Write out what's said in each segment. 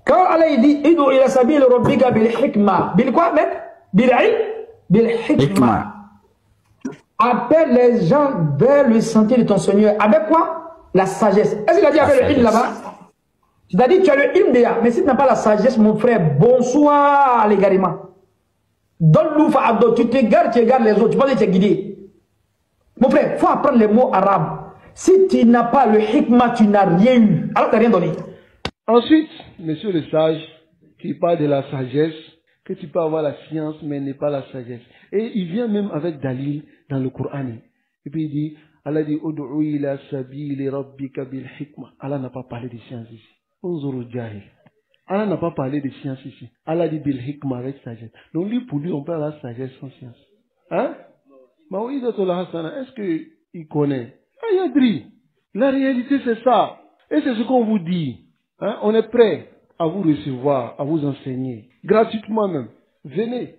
Quand Allah il dit Idu ila sabil rabbika bil hikma. Bil quoi, mec? Bil hikma. Appelle les gens vers le sentier de ton Seigneur. Avec quoi? La sagesse. Est-ce qu'il a dit avec le ilm là-bas? C'est-à-dire tu as le ilm déjà, mais si tu n'as pas la sagesse, mon frère, bonsoir l'égarement. Donne-nous fa'abdo, tu regardes les autres, tu penses que tu es guidé. Mon frère, il faut apprendre les mots arabes. Si tu n'as pas le hikmah, tu n'as rien eu. Alors tu n'as rien donné. Ensuite, monsieur le sage, qui parle de la sagesse, que tu peux avoir la science, mais n'est pas la sagesse. Et il vient même avec Dalil dans le Coran. Et puis il dit, Allah dit, Udu'u ila sabili rabbika bil hikmah. Allah n'a pas parlé de science ici. Unzuru jahil. Allah n'a pas parlé de science ici. Allah dit bil hikmah avec sagesse. Donc lui, pour lui, on peut avoir la sagesse sans science. Hein? Est-ce qu'il connaît? Ayadri. La réalité, c'est ça. Et c'est ce qu'on vous dit. Hein? On est prêt à vous recevoir, à vous enseigner. Gratuitement même. Venez.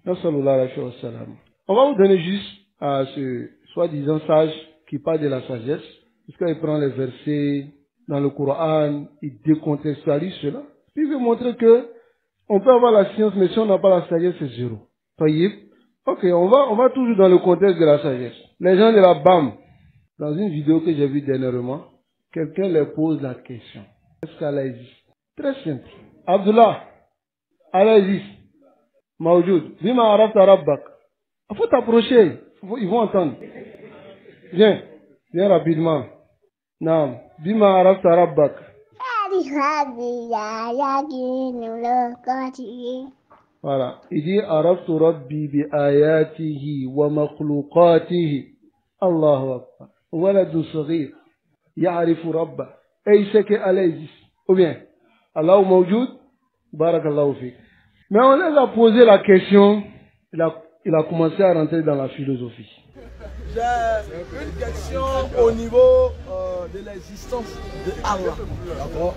On va vous donner juste à ce soi-disant sage qui parle de la sagesse. Parce qu'il prend les versets dans le Coran, il décontextualise cela. Puis il veut montrer que on peut avoir la science, mais si on n'a pas la sagesse, c'est zéro. Ok, on va toujours dans le contexte de la sagesse. Les gens de la BAM, dans une vidéo que j'ai vue dernièrement, quelqu'un leur pose la question. Est-ce qu'Allah existe? Très simple. Abdullah, Allah existe. Mawjoud, bima arafta rabbak. Il faut t'approcher, ils vont entendre. Viens rapidement. Naam, bima arafta rabbak. Voilà. Il dit Araftu Rabbi bi ayatihi wa makhluqatihi. Allahu Akbar. Waladun saghir. Ya'rifu Rabba. Et il sait qu'Allah existe. Ou bien, Allahu Mawjoud. Barakallahu fik. Mais on les a posé la question. Il a commencé à rentrer dans la philosophie. J'ai une question au niveau de l'existence de Allah. D'accord.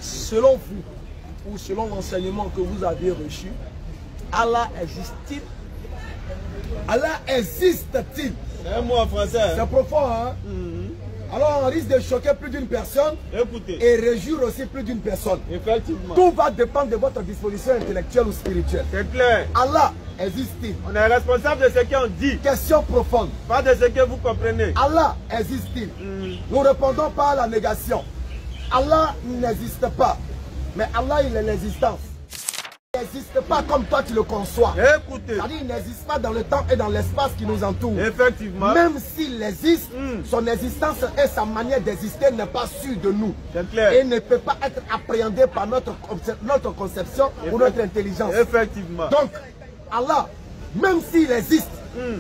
Selon vous, ou selon l'enseignement que vous avez reçu, Allah existe-t-il? Allah existe-t-il? C'est un mot en français. Hein? C'est profond, hein? Alors on risque de choquer plus d'une personne. Écoutez. Et réjouir aussi plus d'une personne. Effectivement. Tout va dépendre de votre disposition intellectuelle ou spirituelle. C'est clair. Allah existe-t-il? On est responsable de ce qu'on dit. Question profonde. Pas de ce que vous comprenez. Allah existe-t-il? Nous répondons par la négation. Allah n'existe pas. Mais Allah, il est l'existence. Il n'existe pas comme toi tu le conçois. Écoutez. C'est-à-dire qu'il n'existe pas dans le temps et dans l'espace qui nous entoure. Effectivement. Même s'il existe, son existence et sa manière d'exister n'est pas sûre de nous. C'est clair. Et ne peut pas être appréhendé par notre conception ou notre intelligence. Effectivement. Donc, Allah, même s'il existe,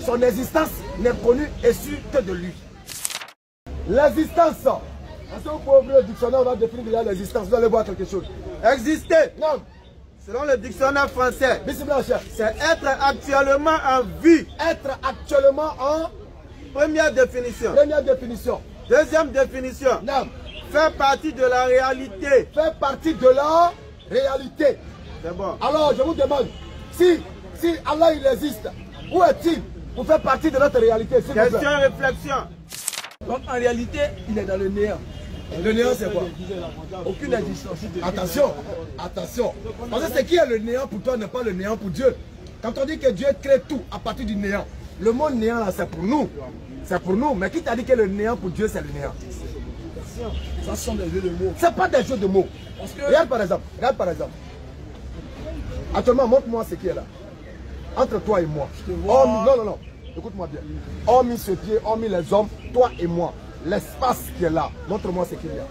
son existence n'est connue et sûre que de lui. L'existence. Est-ce que vous pouvez ouvrir le dictionnaire, on va définir déjà l'existence. Vous allez voir quelque chose. Exister. Non. Selon le dictionnaire français, c'est être actuellement en vie. Être actuellement en... Première définition. Première définition. Deuxième définition. Non. Faire partie de la réalité. Faire partie de la réalité. C'est bon. Alors, je vous demande, si Allah il existe, où est-il pour faire partie de notre réalité? Question, réflexion. Donc en réalité, il est dans le néant. Le néant, c'est quoi? Aucune existence. Attention, attention. Parce que ce qui est le néant pour toi n'est pas le néant pour Dieu. Quand on dit que Dieu crée tout à partir du néant, le mot néant, là, c'est pour nous. C'est pour nous. Mais qui t'a dit que le néant pour Dieu, c'est le néant? Ça sont des jeux de mots. Ce n'est pas des jeux de mots. Parce que... Regarde par exemple. Actuellement, montre-moi ce qui est là. Entre toi et moi. Non. Écoute-moi bien. Hormis ce pied, hormis les hommes, toi et moi. L'espace qui est là, montre-moi ce qu'il y a.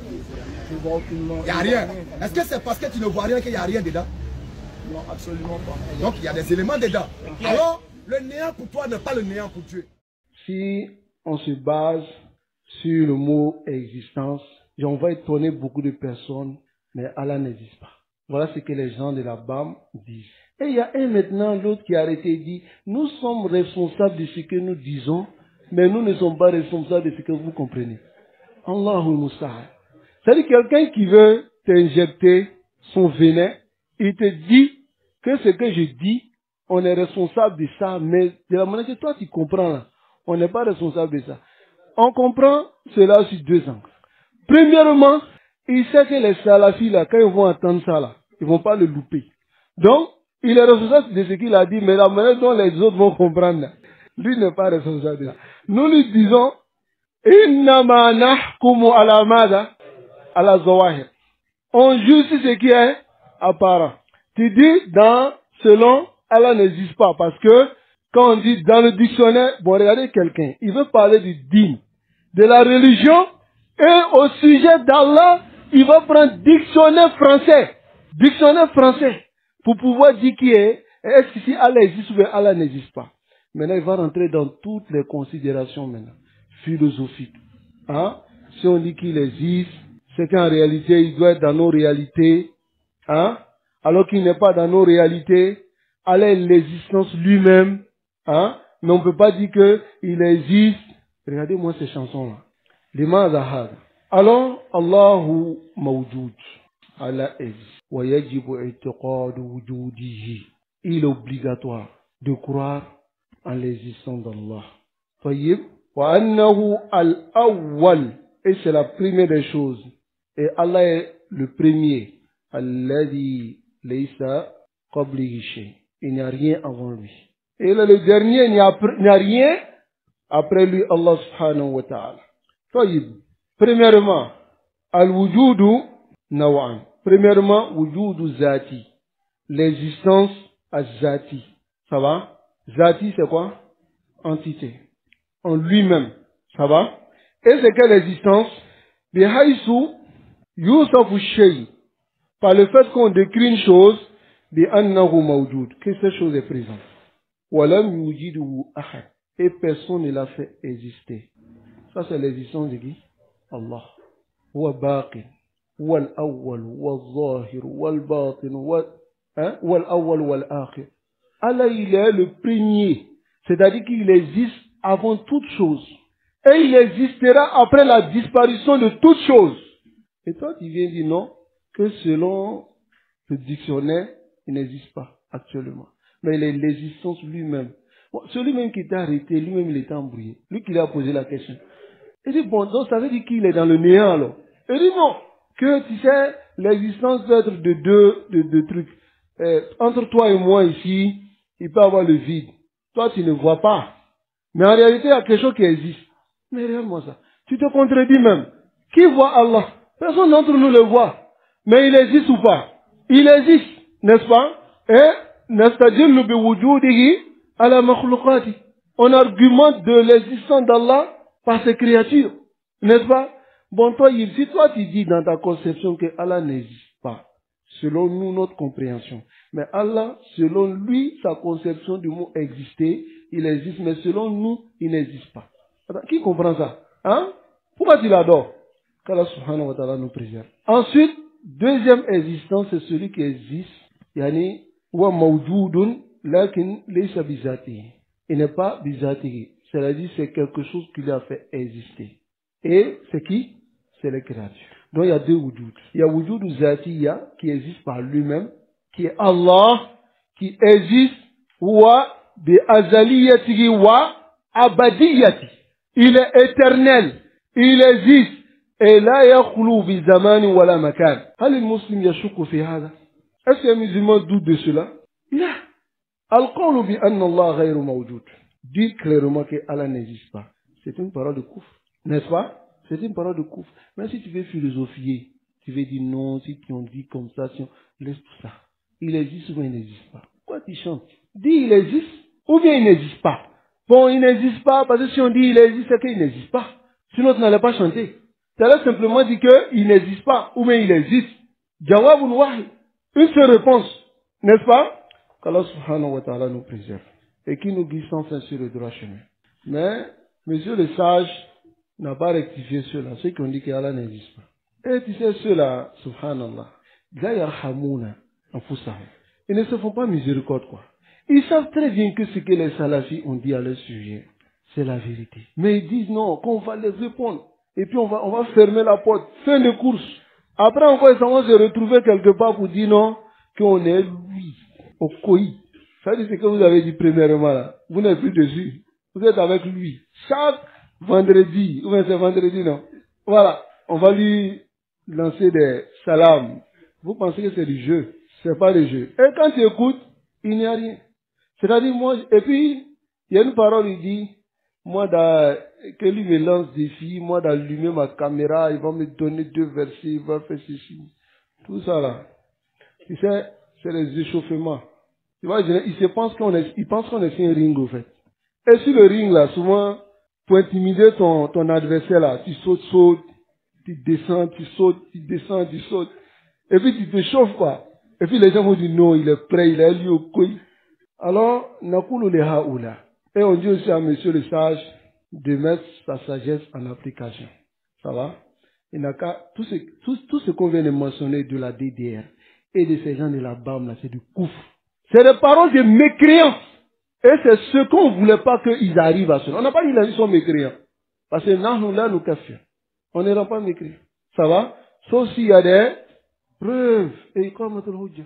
Il n'y a rien. Est-ce que c'est parce que tu ne vois rien qu'il n'y a rien dedans? Non, absolument pas. Donc il y a des éléments dedans. Alors, le néant pour toi n'est pas le néant pour Dieu. Si on se base sur le mot existence, on va étonner beaucoup de personnes, mais Allah n'existe pas. Voilà ce que les gens de la BAM disent. Et il y a un maintenant, l'autre qui a arrêté et dit, nous sommes responsables de ce que nous disons, mais nous ne sommes pas responsables de ce que vous comprenez. Allahul Musta'an. C'est-à-dire quelqu'un qui veut t'injecter son venin, il te dit que ce que je dis, on est responsable de ça, mais de la manière que toi tu comprends là, on n'est pas responsable de ça. On comprend cela sur deux angles. Premièrement, il sait que les salafis, là, quand ils vont entendre ça, là, ils vont pas le louper. Donc, il est responsable de ce qu'il a dit, mais la manière dont les autres vont comprendre, là, lui n'est pas responsable de ça. Nous lui disons, Innama nahkumu ala mada, ala zawahir. On juge ce qui est apparent. Tu dis, selon, Allah n'existe pas, parce que, quand on dit dans le dictionnaire, bon, regardez quelqu'un, il veut parler du dîme, de la religion, et au sujet d'Allah, il va prendre dictionnaire français, pour pouvoir dire qui est-ce que si Allah existe ou bien Allah n'existe pas. Maintenant, il va rentrer dans toutes les considérations maintenant, philosophiques. Hein? Si on dit qu'il existe, c'est qu'en réalité, il doit être dans nos réalités, hein? Alors qu'il n'est pas dans nos réalités, Allah est l'existence lui-même, hein? Mais on ne peut pas dire qu'il existe. Regardez-moi ces chansons-là. Alors, Allahu mawjoud. Allah existe. Wa yajibu i'tiqadu wujudihi. Il est obligatoire de croire en l'existence d'Allah. Tayyib. Wa annahu al-awwal. Et c'est la première des choses. Et Allah est le premier. Alladhi laysa qablihi shay. Il n'y a rien avant lui. Et là, le dernier, il n'y a rien après lui, Allah subhanahu wa ta'ala. Tayyib. Premièrement, al-wujudu naw'an. Premièrement, wujudu zati. L'existence az-zati. Ça va? Zati, c'est quoi? Entité. En lui-même. Ça va? Et c'est quelle existence? Bihaysu yusafu shay. Par le fait qu'on décrit une chose, bi'annahu mawjud. Que cette chose est présente. Walam yujidu ahad. Et personne ne l'a fait exister. Ça, c'est l'existence de qui? Allah. Huwa baqin. Huwa al-awwal, huwa al-zahir, huwa al-batin, huwa al-awwal, huwa al-akhir. Allah, il est le premier. C'est-à-dire qu'il existe avant toute chose. Et il existera après la disparition de toute chose. Et toi, tu viens dire non, que selon le dictionnaire, il n'existe pas actuellement. Mais il est l'existence lui-même. Bon, celui-même qui t'a arrêté, lui-même il était embrouillé. Lui qui lui a posé la question. Il dit, bon, donc ça veut dire qu'il est dans le néant alors. Il dit non, que tu sais, l'existence peut être de deux trucs. Entre toi et moi ici, il peut y avoir le vide. Toi tu ne vois pas. Mais en réalité, il y a quelque chose qui existe. Mais regarde-moi ça. Tu te contredis même. Qui voit Allah? Personne d'entre nous le voit. Mais il existe ou pas? Il existe, n'est-ce pas? Et, nastadillu bi wujudihi ala makhluqati. On argumente de l'existence d'Allah par ses créatures. N'est-ce pas? Bon, toi, si toi tu dis dans ta conception que Allah n'existe pas, selon nous, notre compréhension. Mais Allah, selon lui, sa conception du mot exister, il existe, mais selon nous, il n'existe pas. Attends, qui comprend ça? Hein? Pourquoi tu l'adores? Qu'Allah subhanahu wa ta'ala nous préserve. Ensuite, deuxième existence, c'est celui qui existe. Yani, wa mawjoudun, lakin laysa bizatihi. Il n'est pas bizatihi. C'est-à-dire, c'est quelque chose qui lui a fait exister. Et c'est qui? C'est les créatures. Donc, il y a deux wujud. Il y a wujud zatiya, qui existe par lui-même, qui est Allah, qui existe, wa bi azaliyatihi wa abadiyati. Il est éternel. Il existe. Et la yakhlu bi zamani wa la makan. Hal al-muslim yashukku fi hada? Est-ce qu'un musulman doute de cela? Non. Al-qawlu bi anna Allah ghayru mawjud. Dit clairement que Allah n'existe pas. C'est une parole de coufre. N'est-ce pas? C'est une parole de coufre. Mais si tu veux philosophier, tu veux dire non, si tu en dis comme ça, si on... laisse tout ça. Il existe ou bien il n'existe pas. Pourquoi tu chantes? Dis il existe ou bien il n'existe pas. Bon, il n'existe pas parce que si on dit il existe, c'est qu'il n'existe pas. Sinon tu n'allais pas chanter. Tu allais simplement dire qu'il n'existe pas ou bien il existe. Jawabun wahid. Une seule réponse. N'est-ce pas? Qu'Allah subhanahu wa ta'ala nous préserve. Et qui nous guide sans fin sur le droit chemin. Mais, monsieur le sage n'a pas rectifié ceux-là, ceux qui ont dit qu'Allah n'existe pas. Et tu sais, ceux-là, subhanallah, ils ne se font pas miséricorde, quoi. Ils savent très bien que ce que les salafis ont dit à leur sujet, c'est la vérité. Mais ils disent non, qu'on va les répondre. Et puis on va fermer la porte, fin de course. Après, on va se retrouver quelque part pour dire non, qu'on est lui, au coï. Ça dit ce que vous avez dit premièrement là. Vous n'êtes plus dessus. Vous êtes avec lui. Chaque vendredi, ou bien c'est vendredi, non? Voilà. On va lui lancer des salams. Vous pensez que c'est du jeu. C'est pas du jeu. Et quand tu écoutes, il n'y a rien. C'est-à-dire, moi, et puis, il y a une parole, il dit, moi, que lui me lance des filles, moi, d'allumer ma caméra, il va me donner 2 versets, il va faire ceci. Tout ça, là. Tu sais, c'est les échauffements. Tu vois, il pense qu'on est sur un ring, au fait. Et sur le ring, là, souvent, pour intimider ton adversaire, là, tu sautes, tu descends, tu sautes, tu descends, tu sautes. Et puis, tu te chauffes, quoi. Et puis, les gens vont dire, non, il est prêt, il est lié au couille. Alors, Nakulu le haoula. Et on dit aussi à monsieur le sage de mettre sa sagesse en application. Ça va? Il n'a qu'à, tout ce qu'on vient de mentionner de la DDR et de ces gens de la BAM, là, c'est du couf. C'est des paroles de mécréants. Et c'est ce qu'on ne voulait pas qu'ils arrivent à cela. On n'a pas dit qu'ils sont mécréants. Parce que nous, là, nous cafés. On n'est pas mécréants. Ça va? Sauf s'il y a des preuves. Et comment te le dire?